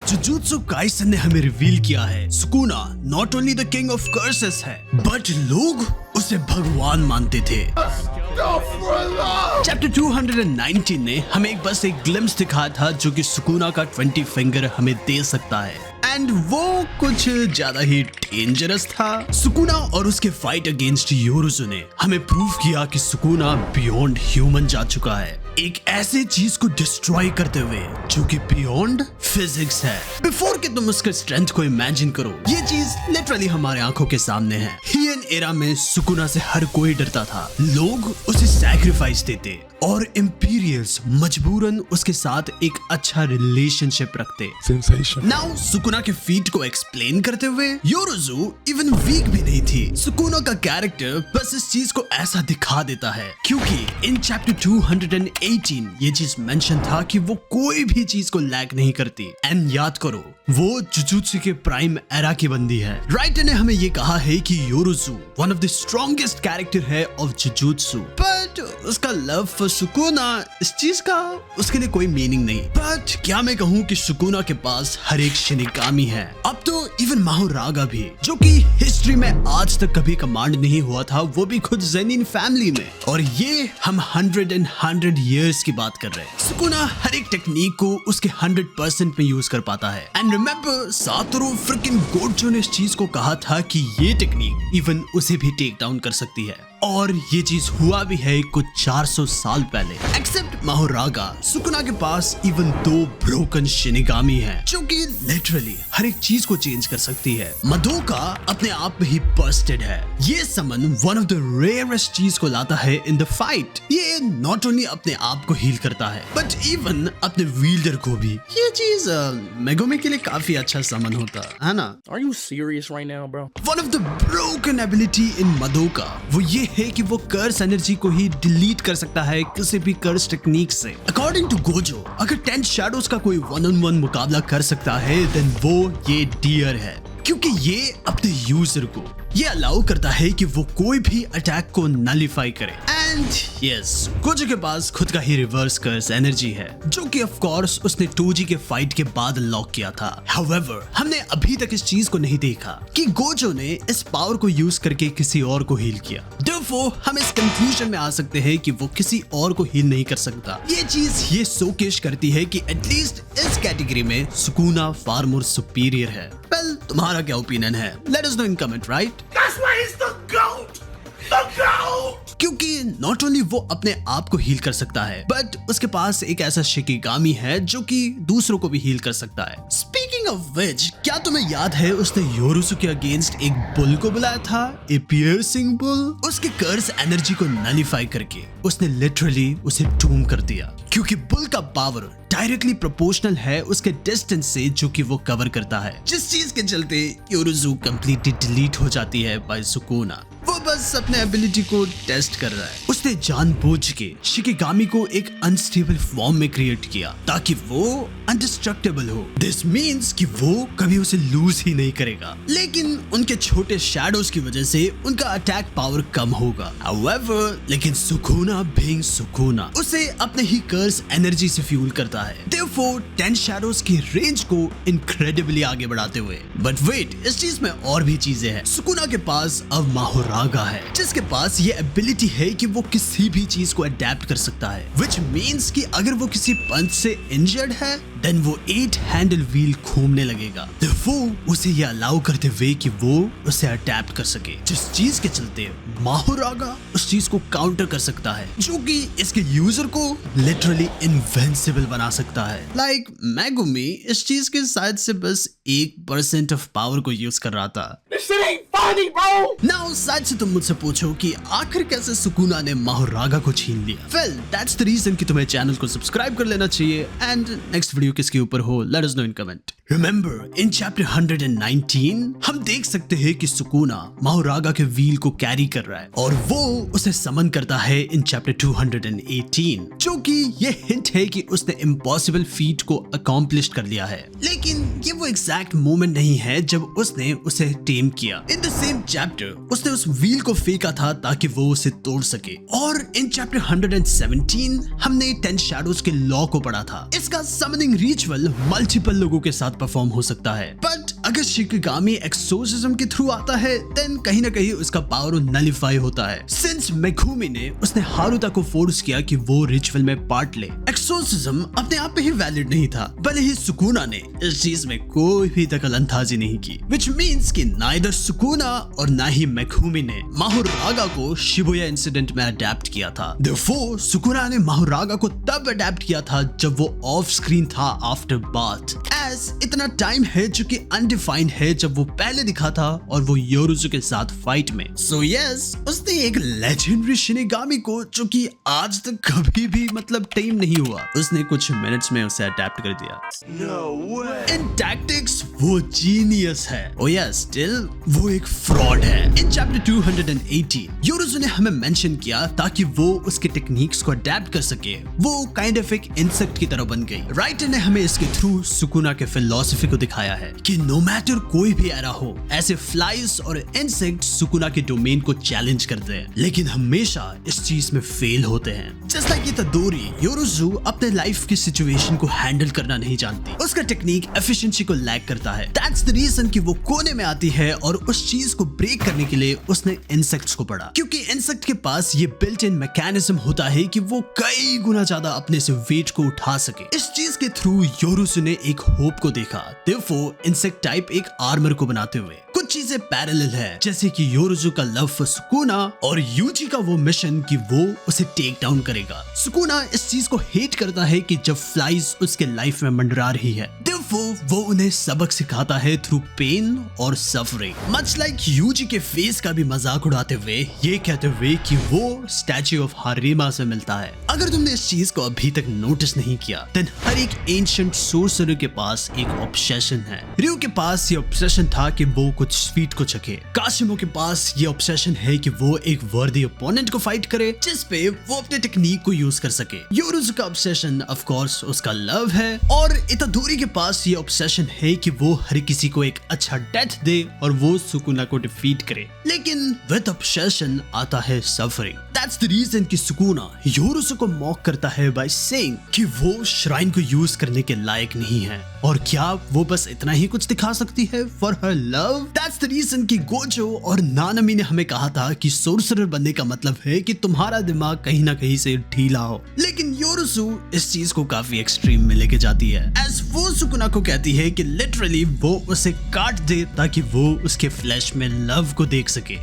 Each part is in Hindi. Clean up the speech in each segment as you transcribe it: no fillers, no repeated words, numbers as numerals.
जुजुत्सु काइसन ने हमें रिवील किया है Sukuna not only the king of curses है बट लोग उसे भगवान मानते थे। चैप्टर 219 ने हमें बस एक ग्लिम्स दिखाया था जो कि सुकुना का 20 फिंगर हमें दे सकता है एंड वो कुछ ज्यादा ही डेंजरस था। सुकुना और उसके फाइट अगेंस्ट योरुज़ु ने हमें प्रूव किया कि सुकुना बियॉन्ड ह्यूमन जा चुका है, एक ऐसी चीज को डिस्ट्रॉय करते हुए जो कि बियॉन्ड फिजिक्स है। बिफोर कि तुम उसके स्ट्रेंथ को इमेजिन करो, ये चीज लिटरली हमारे आंखों के सामने है। हियन एरा में सुकुना से हर कोई डरता था, लोग उसे सैक्रिफाइस देते और इंपीरियल्स मजबूरन उसके साथ एक अच्छा रिलेशनशिप रखते। नाउ सुकुना के फीट को एक्सप्लेन करते हुए योरुज़ु इवन वीक भी नहीं थी। सुकुना का कैरेक्टर बस इस चीज को ऐसा दिखा देता है क्योंकि इन चैप्टर 218 ये चीज मेंशन था कि वो कोई भी चीज को लैक नहीं करती। एंड याद करो, वो जुजुत्सु के प्राइम एरा की बंदी है। राइटर ने हमें ये कहा है कि Yorozu one of the strongest character है ऑफ जुजुत्सु, बट उसका लव फॉर सुकुना इस चीज का उसके लिए कोई मीनिंग नहीं। बट क्या मैं कहूँ कि सुकुना के पास हर एक शिनिगामी है, अब तो इवन माहुरागा भी, जो कि हिस्ट्री में आज तक कभी कमांड नहीं हुआ था, वो भी खुद ज़ेनिन फैमिली में। और ये हम 100 years की बात कर रहे हैं। सुकुना हर एक टेक्निक को उसके 100% में यूज कर पाता है। And remember Satoru fricking Gojo ने इस चीज को कहा था कि ये टेक्निक इवन उसे भी टेक डाउन कर सकती है, और ये चीज हुआ भी है कुछ 400 साल पहले। एक्सेप्ट माहुरागा, सुकुना के पास इवन 2 ब्रोकन शिनिगामी हैं जो कि लिटरली हर एक चीज को चेंज कर सकती है। मदोका अपने आप में ही बस्टेड है, ये समन वन ऑफ द रेयरेस्ट चीज को लाता है इन द फाइट। ये नॉट ओनली अपने आप को हील करता है बट इवन अपने विल्डर को भी। ये चीज मेगोमी के लिए काफी अच्छा समन होता है ना। Are you serious right now, bro? One of the broken ability in Madoka वो ये है कि वो कर्स एनर्जी को ही डिलीट कर सकता है किसी भी कर्स टेक्निक से। अकॉर्डिंग टू गोजो, अगर 10 शैडोज का कोई 1-on-1 मुकाबला कर सकता है देन वो ये डियर है, क्योंकि ये अपने यूजर को ये अलाउ करता है कि वो कोई भी अटैक को नलिफाई करे। एंड यस, गोजो के पास खुद का ही रिवर्स कर्स एनर्जी है जो कि ऑफ कोर्स उसने टोजी के फाइट के बाद अनलॉक किया था। हाउएवर, हमने अभी तक इस चीज को नहीं देखा कि गोजो ने इस पावर को यूज करके किसी और को हील किया। Therefore, हम इस कंक्लूजन में आ सकते हैं कि वो किसी और को हील नहीं कर सकता। ये चीज ये शोकेस करती है कि एटलीस्ट इस कैटेगरी में सुकुना फार मोर सुपीरियर है। वेल, तुम्हारा क्या ओपिनियन है? Let us know in comment, right? That's why he's the GOAT! The GOAT! क्योंकि नॉट ओनली वो अपने आप को हील कर सकता है बट उसके पास एक ऐसा शिकिगामी है जो कि दूसरों को भी हील कर सकता है। स्पीकिंग ऑफ विच, क्या तुम्हें याद है उसने योरुज़ु के अगेंस्ट एक बुल को बुलाया था, ए पियर्सिंग बुल? उसके कर्स एनर्जी को नलिफाई करके उसने लिटरली उसे टूम कर दिया, क्योंकि बुल का पावर डायरेक्टली प्रोपोर्शनल है उसके डिस्टेंस से जो कि वो कवर करता है, जिस चीज के चलते योरुज़ु कंप्लीटली डिलीट हो जाती है बाय सुकुना। वो बस अपने एबिलिटी को टेस्ट कर रहा है। उसने जानबूझ के शिकिगामी को एक अनस्टेबल फॉर्म में क्रिएट किया ताकि वो अनडिस्ट्रक्टेबल हो। दिस मींस कि वो कभी उसे लूज ही नहीं करेगा, लेकिन उनके छोटे शैडोज की वजह से उनका अटैक पावर कम होगा। हाउएवर, लेकिन सुकुना बीइंग सुकुना उसे अपने ही कर्स एनर्जी से फ्यूल करता है। Therefore, 10 शैडोज की रेंज को इनक्रेडिबली आगे बढ़ाते हुए। बट वेट, इस चीज में और भी चीजें हैं। सुकुना के पास अब माहुरागा है जिसके पास ये एबिलिटी है कि वो किसी भी चीज को अडेप्ट कर सकता है, which means कि अगर वो किसी पंच से इंजर्ड है देन वो 8 हैंडल व्हील घूमने लगेगा। Therefore, उसे ये अलाउ करते हुए कि वो उसे अडेप्ट कर सके, जिस चीज के चलते माहुरागा उस चीज को काउंटर कर सकता है जो कि इसके यूजर को लिटरली इनविंसिबल बना सकता है। लाइक मेगुमी इस चीज के शायद से बस 1% ऑफ पावर को यूज कर रहा था। This shit ain't funny, bro! Now शायद से तुम मुझसे पूछो कि आखिर कैसे सुकुना ने माहुरागा को छीन लिया। वेल, दैट्स द रीजन कि तुम्हें चैनल को सब्सक्राइब कर लेना चाहिए एंड नेक्स्ट वीडियो किसके ऊपर हो let us know in comment. Remember, in chapter 119 हम देख सकते हैं कि सुकुना माहुरागा के व्हील को कैरी कर रहा है और वो उसे समन करता है इन चैप्टर 218, जो कि ये हिंट है कि उसने इम्पॉसिबल फीट को अकॉम्प्लिश कर लिया है। लेकिन ये वो एग्जैक्ट मोमेंट नहीं है जब उसने उसे टेम किया। इन द सेम चैप्टर उसने उस व्हील को फेंका था ताकि वो उसे तोड़ सके। और इन चैप्टर 117 हमने 10 शैडोज के लॉ को पढ़ा था। इसका समनिंग रिचुअल मल्टीपल लोगों के साथ आउट परफॉर्म हो सकता है। बट अगर शिकिगामी एक्सोर्सिज्म के थ्रू आता है देन कहीं ना कहीं उसका पावर नलिफाई होता है, सिंस मेगुमी ने उसने हारुता को फोर्स किया कि वो रिचुअल में पार्ट ले। एक्सोर्सिज्म अपने आप में ही वैलिड नहीं था, भले ही सुकुना ने इस चीज में कोई भी दखलंदाजी नहीं की, विच मीन्स कि नाइदर सुकुना और ना ही मेगुमी ने माहुरागा को शिबुया इंसिडेंट में अडेप्ट किया था। Therefore, सुकुना ने माहुरागा को तब अडेप्ट किया था जब वो ऑफ स्क्रीन था आफ्टर बाथ, एज इतना टाइम है जो कि अनडिफाइंड है जब वो पहले दिखा था और वो योरुजु के साथ फाइट में। सो यस, उसने एक लेजेंडरी शिनिगामी को जो कि आज तक कभी भी मतलब टेम नहीं हुआ, उसने कुछ मिनट्स में उसे अडेप्ट कर दिया। No way. इन टैक्टिक्स वो जीनियस है। Oh yes, still वो एक फ्रॉड है। इन चैप्टर 218 योरुजु ने हमें मेंशन किया ताकि वो उसके टेक्निक्स को अडेप्ट कर सके, वो काइंड ऑफ एक इंसेक्ट की तरह बन गई। राइटर ने हमें इसके थ्रू सुकुना के फिलॉसफी को दिखाया है कि नो मैटर कोई भी एरा हो, ऐसे फ्लाइज और इंसेक्ट सुकुना के डोमेन को चैलेंज करते हैं, लेकिन हमेशा इस चीज में फेल होते हैं। जस्ट लाइक इतादोरी, योरुजु अपने लाइफ की सिचुएशन को हैंडल करना नहीं जानती, उसका टेक्निक एफिशिएंसी को लैक करता है। दैट्स द रीजन कि वो कोने में आती है और उस चीज को ब्रेक करने के लिए उसने इंसेक्ट्स को पढ़ा, क्योंकि इंसेक्ट के पास ये बिल्ट इन मैकेनिज्म होता है कि वो कई गुना ज्यादा अपने से वेट को उठा सके। इस चीज के थ्रू योरुजु ने एक होप को देखा। देयरफॉर इंसेक्ट टाइप एक आर्मर को बनाते हुए कुछ चीजें पैरेलल है, जैसे कि योरुजु का लव फॉर सुकुना और यूजी का वो मिशन कि वो उसे टेक डाउन करेगा। सुकुना इस चीज को हेट करता है कि जब फ्लाइज उसके लाइफ में मंडरा रही है, वो उन्हें सबक सिखाता है थ्रू पेन और सफरिंग, मच लाइक यूजी के फेस का भी मजाक उड़ाते हुए ये कहते हुए कि वो स्टैच्यू ऑफ हारिमा से मिलता है। अगर तुमने इस चीज को अभी तक नोटिस नहीं किया देन हर एक एंशिएंट सोर्सरर के पास एक ऑब्सेशन है। रियो के पास ये ऑब्सेशन था कि वो कुछ स्वीट को चखे, काशिमो के पास ये ऑब्सेशन है कि वो एक वर्दी ओपोनेंट को फाइट करे जिस पे वो अपने टेक्निक को यूज कर सके। योरुजु का ऑब्सेशन ऑफ कोर्स उसका लव है, और इतादोरी के पास ये ऑब्सेशन है कि वो हर किसी को एक अच्छा डेथ दे और वो सुकुना को डिफीट करे। लेकिन विद ऑब्सेशन आता है सफरिंग। दैट्स द रीजन कि सुकुना योरुजु को मॉक करता है बाय सेइंग कि वो श्राइन को यूज करने के लायक नहीं है, और क्या वो बस इतना ही कुछ दिखा सकती है for her love. That's the reason कि गोजो और नानामी ने हमें कहा था कि सोर्सरर बनने का मतलब है कि तुम्हारा दिमाग कहीं ना कहीं से ढीला हो, लेकिन योरुजु इस चीज को काफी एक्सट्रीम में लेके जाती है, एज वो सुकुना को कहती है कि लिटरली वो उसे काट दे ताकि वो उसके फ्लैश में लव को देख सके।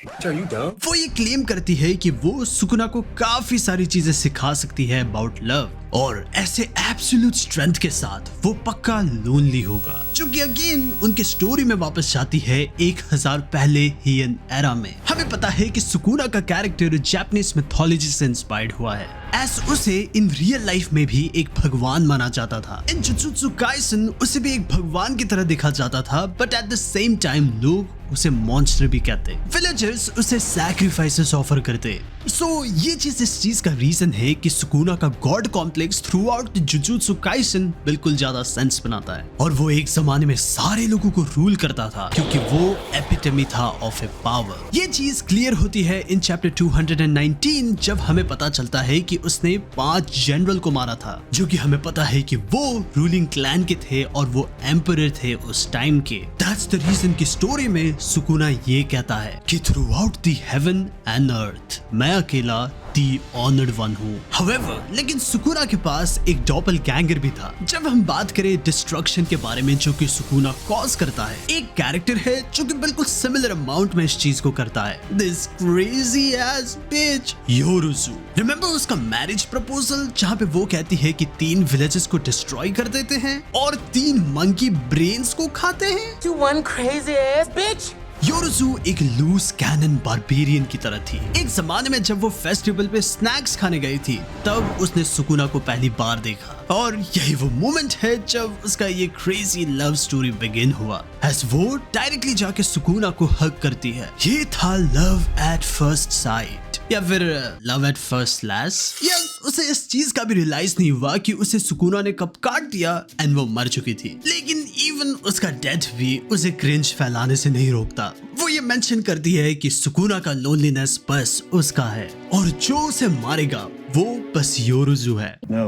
Are you dumb? वो ये क्लेम करती है कि वो सुकुना को काफी सारी चीजें सिखा सकती है अबाउट लव, और ऐसे एब्सोल्यूट स्ट्रेंथ के साथ वो पक्का लोनली होगा, जो कि अगेन उनके स्टोरी में वापस जाती है 1000 पहले हियन एरा में। हमें पता है कि सुकुना का कैरेक्टर जापानीज मिथोलॉजी से इंस्पायर्ड हुआ है, एस उसे इन रियल लाइफ में भी एक भगवान माना जाता था। इन जुजुत्सु काइसन उसे भी एक भगवान की तरह देखा जाता था, but at the same time लोग उसे मॉन्स्टर भी कहते। विलेजर्स उसे सैक्रिफाइसेस ऑफर करते। सो ये चीज इस चीज का रीजन है कि सुकुना का God complex through out jujutsu Kaisen बिल्कुल ज्यादा सेंस बनाता है, और वो एक जमाने में सारे लोगों को रूल करता था क्योंकि वो एपिटमी था ऑफ ए पावर। ये चीज क्लियर होती है इन चैप्टर 219 जब हमें पता चलता है कि उसने 5 जनरल को मारा था, जो कि हमें पता है कि वो रूलिंग क्लैन के थे और वो एम्परर थे उस टाइम के। दैट्स द रीजन की स्टोरी में सुकुना ये कहता है कि through out the heaven and earth मैं अकेला दी ऑनर्ड वन हूँ। However, लेकिन सुकुना के पास एक डॉपलगैंगर भी था। जब हम बात करें डिस्ट्रक्शन के बारे में जो कि सुकुना कॉज करता है, एक कैरेक्टर है जो कि बिल्कुल सिमिलर अमाउंट में इस चीज को करता है। This crazy ass bitch Yorozu. Remember उसका मैरिज प्रपोजल जहाँ पे वो कहती है कि 3 विलेजेस को डिस्ट्रॉय कर देते हैं और 3 मंकी ब्रेन्स को खाते हैं। You one crazy ass bitch! योरुजु एक लूज कैनन बारबेरियन की तरह थी। एक जमाने में जब वो फेस्टिवल पे स्नैक्स खाने गई थी तब उसने सुकुना को पहली बार देखा, और यही वो मोमेंट है जब उसका ये क्रेजी लव स्टोरी बिगिन हुआ, एज वो डायरेक्टली जाके सुकुना को हग करती है। ये था लव एट फर्स्ट साइट, या फिर लव एट फर्स्ट स्लैश। या उसे इस चीज का भी रियलाइज नहीं हुआ कि उसे सुकुना ने कब काट दिया एंड वो मर चुकी थी, लेकिन इवन उसका डेथ भी उसे क्रिंज फैलाने से नहीं रोकता। वो ये मेंशन करती है कि सुकुना का लोनलीनेस बस उसका है, और जो उसे मारेगा वो बस योरुजु है। No.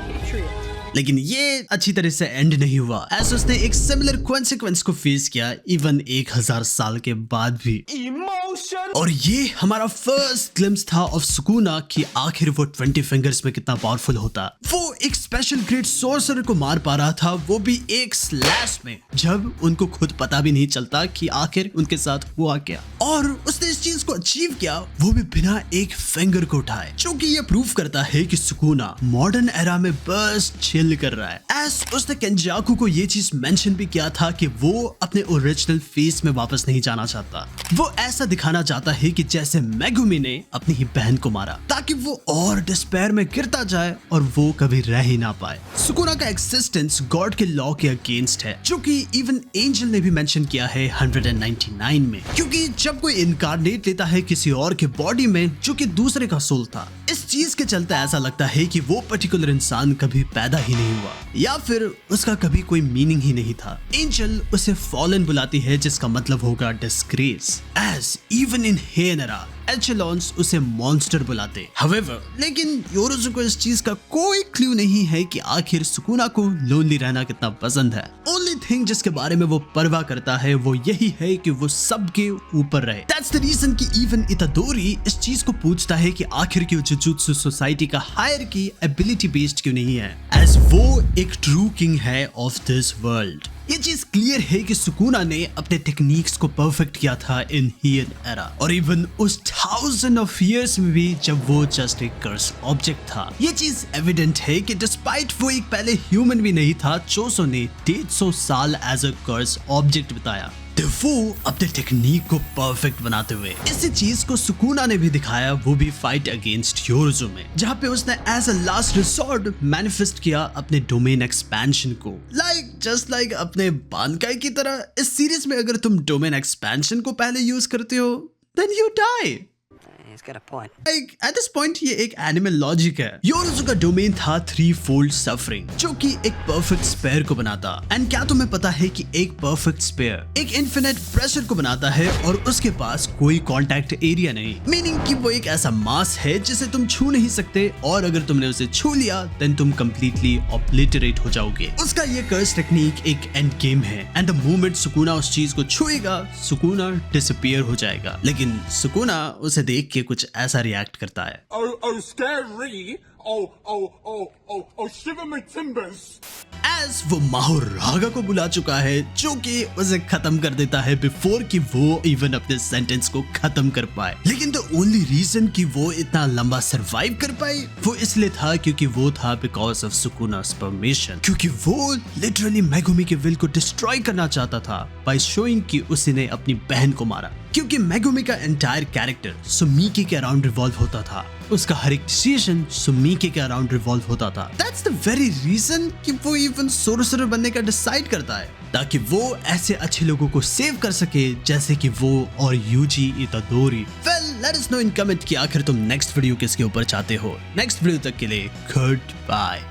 Patriot. लेकिन ये अच्छी तरह से एंड नहीं हुआ, ऐसे उसने एक सिमिलर कॉन्सिक्वेंस को फेस किया इवन 1000 साल के बाद भी। Emotion. और ये हमारा फर्स्ट ग्लिम्स था ऑफ सुकुना कि आखिर वो 20 फिंगर्स में कितना पावरफुल होता। वो एक स्पेशल ग्रेट सोर्सरर को मार पा रहा था, वो भी एक स्लैश में, जब उनको खुद पता भी नहीं चलता कि आखिर उनके साथ हुआ क्या। और उसने इस चीज को अचीव किया, वो भी बिना एक फिंगर को उठाए, जो कि ये प्रूव करता है कि सुकुना मॉडर्न एरा में बस चिल कर रहा है। एस उसने केंजाकू को ये चीज मेंशन भी किया था कि वो अपने ओरिजिनल फेस में वापस नहीं जाना चाहता। वो ऐसा दिखाना चाहता है कि जैसे मेगुमी ने अपनी ही बहन को मारा, ताकि वो और डिस्पेयर में गिरता जाए और वो कभी रह ही ना पाए। सुकुना का एक्सिस्टेंस गॉड के लॉ के अगेंस्ट है, जो कि इवन एंजल ने भी मेंशन किया है 199 में, क्योंकि जब कोई इनकारनेट लेता है किसी और के बॉडी में जो कि दूसरे का सोल था, इस चीज के चलते ऐसा लगता है कि वो पर्टिकुलर इंसान कभी पैदा ही नहीं हुआ या फिर उसका कभी कोई मीनिंग ही नहीं था। एंजल उसे फॉलन बुलाती है, जिसका मतलब होगा डिस्ग्रेस। एज इवन इन हेनरा एचेलॉन्स उसे मॉन्स्टर बुलाते। However, लेकिन योरोजू को इस चीज का कोई क्लू नहीं है कि आखिर सुकुना को लोनली रहना कितना पसंद है। ओनली थिंग जिसके बारे में वो परवाह करता है वो यही है कि वो सबके ऊपर रहे। That's the reason कि इवन इतादोरी इस चीज को पूछता है कि आखिर क्यों जुजुत्सु सोसाइटी का हायरार्की एबिलिटी बेस्ड क्यों नहीं है, एज वो एक ट्रू किंग है ऑफ दिस वर्ल्ड। ये चीज क्लियर है कि सुकुना ने अपने टेक्निक्स को परफेक्ट किया था इन हियन एरा, और इवन उस 1000 ऑफ इयर्स में भी जब वो जस्ट एक कर्स ऑब्जेक्ट था। ये चीज एविडेंट है कि डिस्पाइट वो एक पहले ह्यूमन भी नहीं था, चोसो ने 150 साल एज अ कर्स ऑब्जेक्ट बिताया, वो अपने टेक्निक को परफेक्ट बनाते हुए। इसी चीज को सुकुना ने भी दिखाया, वो भी फाइट अगेंस्ट योरोजू में, जहाँ पे उसने as a last resort manifest किया अपने डोमेन एक्सपेंशन को। जस्ट लाइक अपने बानकाई की तरह इस सीरीज में अगर तुम डोमेन एक्सपेंशन को पहले यूज करते हो then you die. He's got a point. At this point ये एक एनिमल लॉजिक है। योरोजू का डोमेन था 3-fold सफरिंग, जो कि एक परफेक्ट स्पेयर को बनाता। एंड क्या तुम्हें पता है कि एक परफेक्ट स्पेयर एक इन्फिनिट प्रेशर को बनाता है और उसके पास कोई कांटेक्ट एरिया नहीं, मीनिंग कि वो एक ऐसा मास है जिसे तुम छू नहीं सकते, और अगर तुमने उसे छू लिया देन तुम कंप्लीटली ऑब्लिटरेट हो जाओगे। उसका ये कर्स टेक्निक एक एंड गेम है, एंड द मोमेंट सुकुना उस चीज को छुएगा सुकुना डिसअपीयर हो जाएगा। लेकिन सुकुना उसे देख के कुछ ऐसा रिएक्ट करता है। Oh, scary. Oh, shiver my timbers. As वो माहो रागा को बुला चुका है, जो कि उसे खत्म कर देता है बिफोर कि वो इवन अपने सेंटेंस को खत्म कर पाए। लेकिन द ओनली रीजन कि वो इतना लंबा सरवाइव कर पाई वो इसलिए था क्योंकि वो था बिकॉज ऑफ सुकुना's परमिशन, क्योंकि वो लिटरली मेगुमी के विल को डिस्ट्रॉय करना चाहता था बाय शोइंग कि उसने अपनी बहन को मारा। क्योंकि मेगुमी का एंटायर कैरेक्टर सुमिकी के अराउंड रिवॉल्व होता था, उसका हर एक डिसीजन सुमिकी के अराउंड रिवॉल्व होता था। दैट्स द वेरी रीजन कि वो इवन सोरोसरर बनने का डिसाइड करता है, ताकि वो ऐसे अच्छे लोगों को सेव कर सके जैसे कि वो और UG इतादोरी। Well let us know in comment कि आखिर तुम नेक्स्ट वीडियो किसके ऊपर चाहते हो। नेक्स्ट वीडियो तक के लिए गुड बाय।